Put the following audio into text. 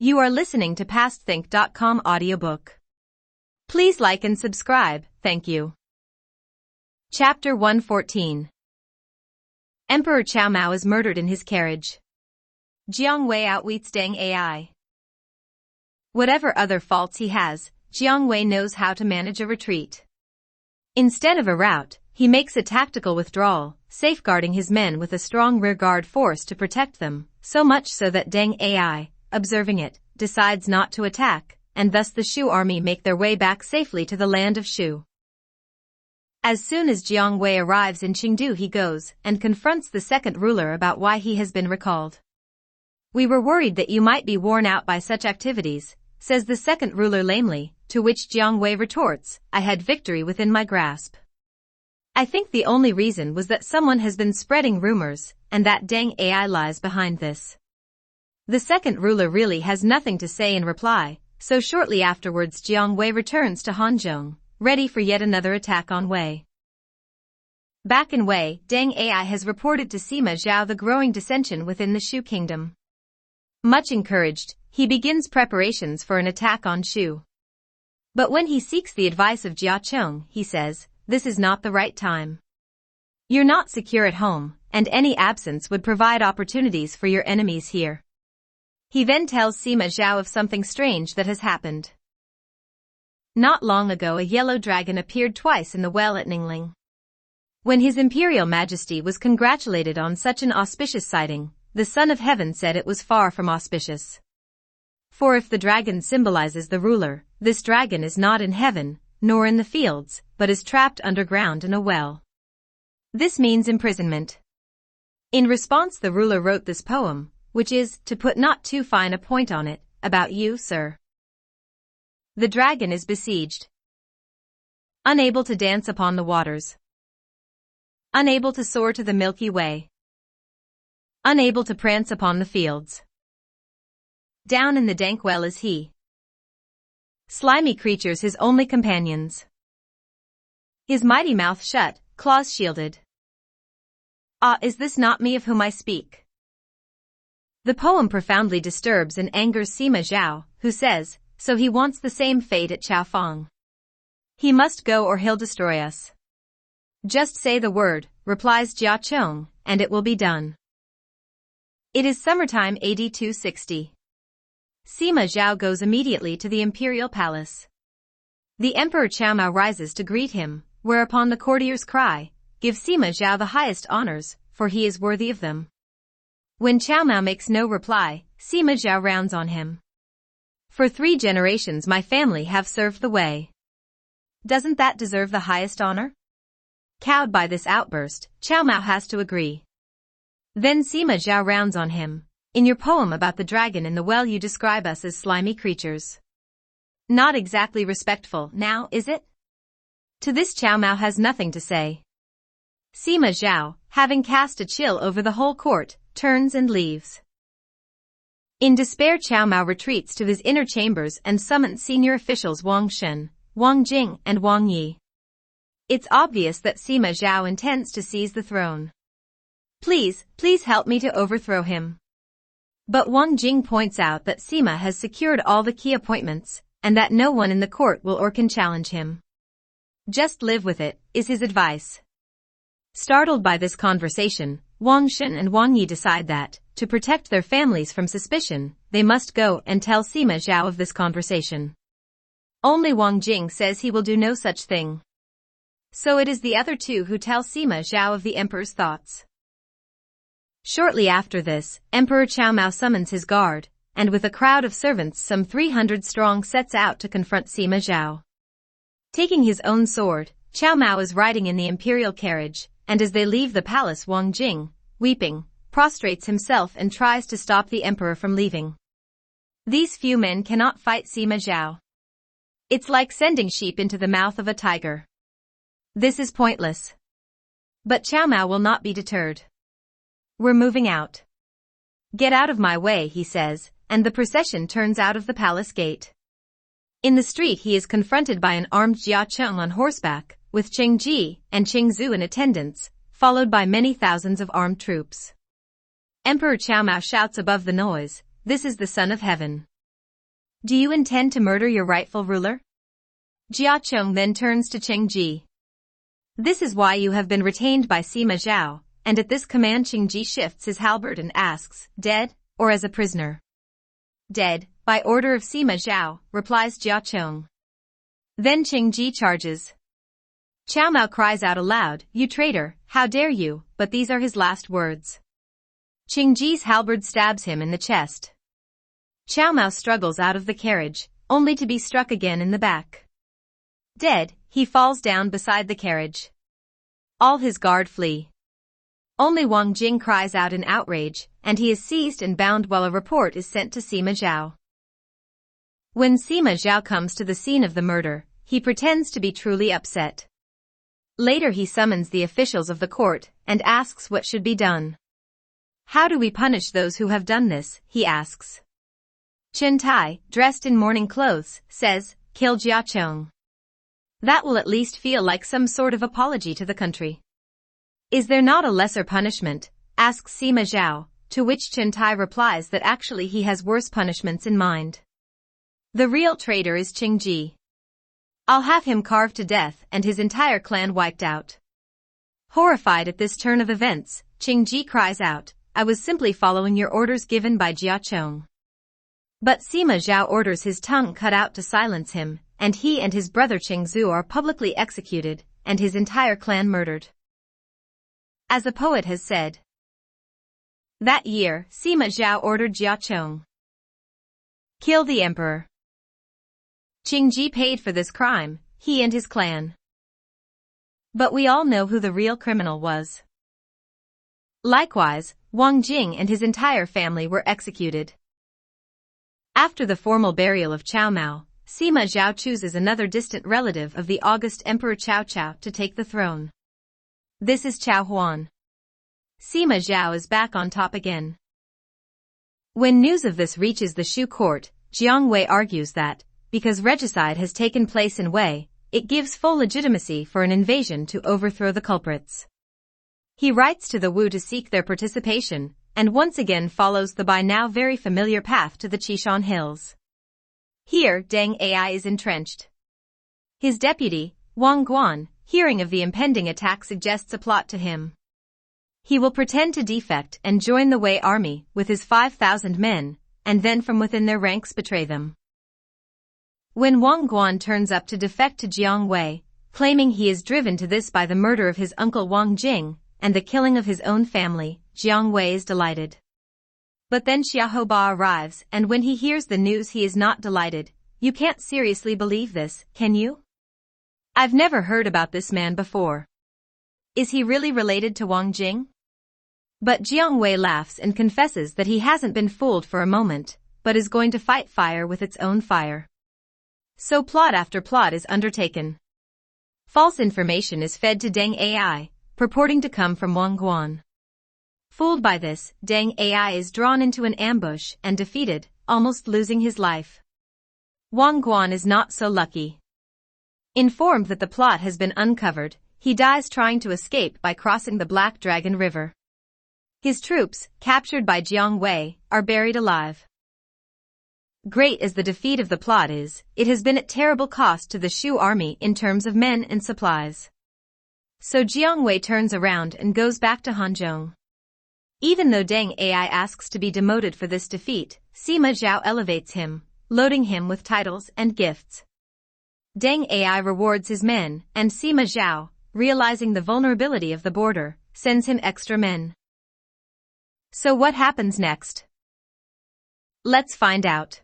You are listening to PastThink.com audiobook. Please like and subscribe, thank you. Chapter 114. Emperor Cao Mao is murdered in his carriage. Jiang Wei outwits Deng Ai. Whatever other faults he has, Jiang Wei knows how to manage a retreat. Instead of a rout, he makes a tactical withdrawal, safeguarding his men with a strong rearguard force to protect them, so much so that Deng Ai, observing it, decides not to attack, and thus the Shu army make their way back safely to the land of Shu. As soon as Jiang Wei arrives in Chengdu, he goes and confronts the second ruler about why he has been recalled. "We were worried that you might be worn out by such activities," says the second ruler lamely, to which Jiang Wei retorts, "I had victory within my grasp. I think the only reason was that someone has been spreading rumors, and that Deng Ai lies behind this." The second ruler really has nothing to say in reply, so shortly afterwards Jiang Wei returns to Guanzhong, ready for yet another attack on Wei. Back in Wei, Deng Ai has reported to Sima Zhao the growing dissension within the Shu kingdom. Much encouraged, he begins preparations for an attack on Shu. But when he seeks the advice of Jiacheng, he says, "This is not the right time. You're not secure at home, and any absence would provide opportunities for your enemies here." He then tells Sima Zhao of something strange that has happened. Not long ago a yellow dragon appeared twice in the well at Ningling. When His Imperial Majesty was congratulated on such an auspicious sighting, the Son of Heaven said it was far from auspicious. For if the dragon symbolizes the ruler, this dragon is not in heaven, nor in the fields, but is trapped underground in a well. This means imprisonment. In response the ruler wrote this poem, which is, to put not too fine a point on it, about you, sir. The dragon is besieged. Unable to dance upon the waters. Unable to soar to the Milky Way. Unable to prance upon the fields. Down in the dank well is he. Slimy creatures his only companions. His mighty mouth shut, claws shielded. Ah, is this not me of whom I speak? The poem profoundly disturbs and angers Sima Zhao, who says, so he wants the same fate at Chaofeng. He must go or he'll destroy us. Just say the word, replies Jiacheng, and it will be done. It is summertime AD 260. Sima Zhao goes immediately to the imperial palace. The Emperor Cao Mao rises to greet him, whereupon the courtiers cry, "Give Sima Zhao the highest honors, for he is worthy of them." When Cao Mao makes no reply, Sima Zhao rounds on him. "For 3 generations my family have served the Wei. Doesn't that deserve the highest honor?" Cowed by this outburst, Cao Mao has to agree. Then Sima Zhao rounds on him. "In your poem about the dragon in the well you describe us as slimy creatures. Not exactly respectful, now, is it?" To this Cao Mao has nothing to say. Sima Zhao, having cast a chill over the whole court, turns and leaves. In despair Cao Mao retreats to his inner chambers and summons senior officials Wang Shen, Wang Jing and Wang Yi. It's obvious that Sima Zhao intends to seize the throne. Please help me to overthrow him." But Wang Jing points out that Sima has secured all the key appointments, and that no one in the court will or can challenge him. "Just live with it," is his advice. Startled by this conversation, Wang Shen and Wang Yi decide that, to protect their families from suspicion, they must go and tell Sima Zhao of this conversation. Only Wang Jing says he will do no such thing. So it is the other two who tell Sima Zhao of the emperor's thoughts. Shortly after this, Emperor Cao Mao summons his guard, and with a crowd of servants some 300 strong sets out to confront Sima Zhao. Taking his own sword, Cao Mao is riding in the imperial carriage, and as they leave the palace Wang Jing, weeping, prostrates himself and tries to stop the emperor from leaving. These few men cannot fight Sima Zhao. It's like sending sheep into the mouth of a tiger. This is pointless. But Cao Mao will not be deterred. "We're moving out. Get out of my way," he says, and the procession turns out of the palace gate. In the street he is confronted by an armed Jiacheng on horseback, with Cheng Ji and Cheng Zhu in attendance, followed by many thousands of armed troops. Emperor Cao Mao shouts above the noise, "This is the Son of Heaven. Do you intend to murder your rightful ruler? Jiacheng then turns to Cheng Ji. This is why you have been retained by Sima Zhao, and at this command Cheng Ji shifts his halberd and asks, dead, or as a prisoner? Dead, by order of Sima Zhao, replies Jiacheng. Then Cheng Ji charges. Chao Mao cries out aloud, you traitor, how dare you, but these are his last words. Cheng Ji's halberd stabs him in the chest. Chao Mao struggles out of the carriage, only to be struck again in the back. Dead, he falls down beside the carriage. All his guard flee. Only Wang Jing cries out in outrage, and he is seized and bound while a report is sent to Sima Zhao. When Sima Zhao comes to the scene of the murder, he pretends to be truly upset. Later he summons the officials of the court and asks what should be done. How do we punish those who have done this, he asks. Chen Tai, dressed in mourning clothes, says, kill Jiacheng. That will at least feel like some sort of apology to the country. Is there not a lesser punishment, asks Sima Zhao, to which Chen Tai replies that actually he has worse punishments in mind. The real traitor is Cheng Ji. I'll have him carved to death and his entire clan wiped out. Horrified at this turn of events, Cheng Ji cries out, I was simply following your orders given by Jiacheng. But Sima Zhao orders his tongue cut out to silence him, and he and his brother Cheng Zhu are publicly executed, and his entire clan murdered. As a poet has said, that year, Sima Zhao ordered Jiacheng, kill the emperor. Cheng Ji paid for this crime, he and his clan. But we all know who the real criminal was. Likewise, Wang Jing and his entire family were executed. After the formal burial of Chao Mao, Sima Zhao chooses another distant relative of the august Emperor Cao Cao to take the throne. This is Chao Huan. Sima Zhao is back on top again. When news of this reaches the Shu court, Jiang Wei argues that, because regicide has taken place in Wei, it gives full legitimacy for an invasion to overthrow the culprits. He writes to the Wu to seek their participation, and once again follows the by now very familiar path to the Qishan Hills. Here, Deng Ai is entrenched. His deputy, Wang Guan, hearing of the impending attack suggests a plot to him. He will pretend to defect and join the Wei army with his 5,000 men, and then from within their ranks betray them. When Wang Guan turns up to defect to Jiang Wei, claiming he is driven to this by the murder of his uncle Wang Jing and the killing of his own family, Jiang Wei is delighted. But then Xiaohoba arrives, and when he hears the news he is not delighted. You can't seriously believe this, can you? I've never heard about this man before. Is he really related to Wang Jing? But Jiang Wei laughs and confesses that he hasn't been fooled for a moment, but is going to fight fire with its own fire. So plot after plot is undertaken. False information is fed to Deng Ai, purporting to come from Wang Guan. Fooled by this, Deng Ai is drawn into an ambush and defeated, almost losing his life. Wang Guan is not so lucky. Informed that the plot has been uncovered, he dies trying to escape by crossing the Black Dragon River. His troops, captured by Jiang Wei, are buried alive. Great as the defeat of the plot is, it has been at terrible cost to the Shu army in terms of men and supplies. So Jiang Wei turns around and goes back to Guanzhong. Even though Deng Ai asks to be demoted for this defeat, Sima Zhao elevates him, loading him with titles and gifts. Deng Ai rewards his men, and Sima Zhao, realizing the vulnerability of the border, sends him extra men. So what happens next? Let's find out.